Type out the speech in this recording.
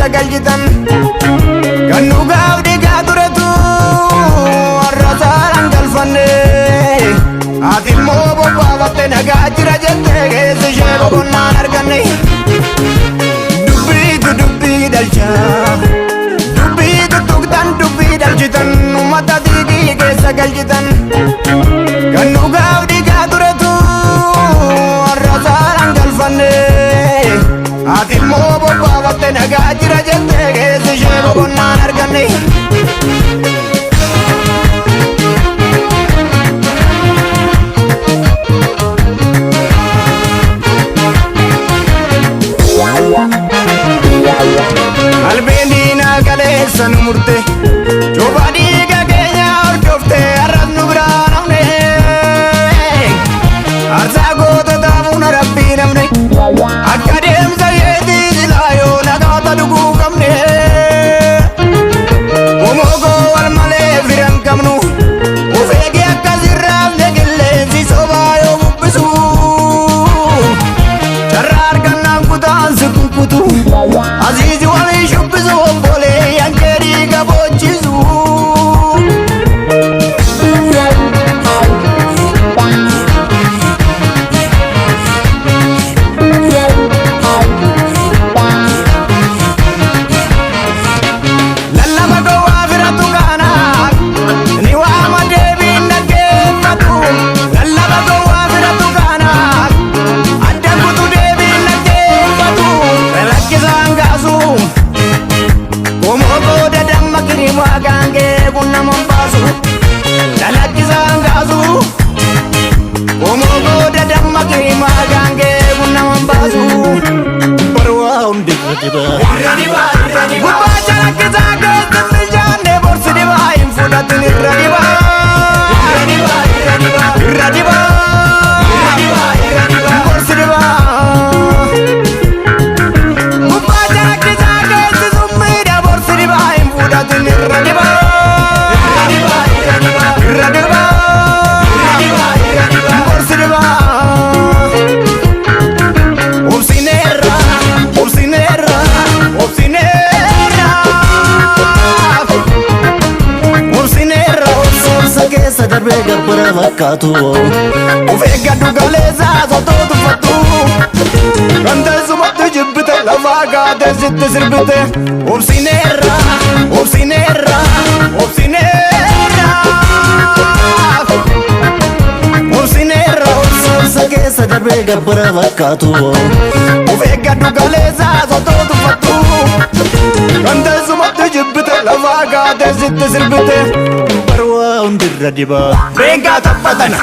keessa galchitan kan nu gaafdigaa turetu warra saalaan galfanne ati immoo bobbaafatte nagaa jira jettee keessi ishee boqonnaan arganne dubbiitu dubbii dalcha dubbiitu tuqtan dubbii dalchitan uummata diigii keessa galchitan kan nu gaafdigaa turetu warra saalaan galfanne ati immoo bobbaafatte nagaa jira jettee keessi ishee boqonnaan arganne albeendina galeessa nu murte jooba dhiiga keenya hordofte arras nu biraan hafne aarsaa gootota fuuna rabbii namne akka deemsa yeetii silaa yoo nagaata dhuguu qabne omogoo wal malee firan qabnu of eege akkas irraafne qilleensi sobaa yoo bubbisu carraa argannaan kutaan si kukkutu aziizi walii shubbisu obbolee yankee dhiiga boochisu lallaba gowwaa firatu kana ni waama deebiin dhaggeeffatu lallaba gowwaa firatu kana adda kutu deebiin dhaggeeffatu rakkisaan kaasu omogoo dadamma kirimaa gaangee kun naman baasu lakkisaan kaasu omogoo dadamma kirimaa gaangee kun naman baasu barwaa hundi gubbaacha lakkisaa keessa milchaanne borsi dhibaa hin fudhatin irra dhibaa borsi dhibaa gubbaacha lakkisaa keessi summiidha borsi dhibaa hin fudhatin irra dhibaa borsi dhibaa obsineerra obsineerra obsineerra obsineerra obsoorsa keessa darbee gabbara fakkaatu of eeggadhu galeessaa sotoo tuffattu kan teessumatti jibbite lafaa kaatee sitti sirbite obsineerra obsineerra obsineerra obsineerra obsoorsa keessa darbee gabbara fakkaatu of eeggadhu galeessaa sotoo tuffattu kan teessumatti jibbite lafaa kaatee sitti sirbite barwaa hundirra dibaa beekaa taphatana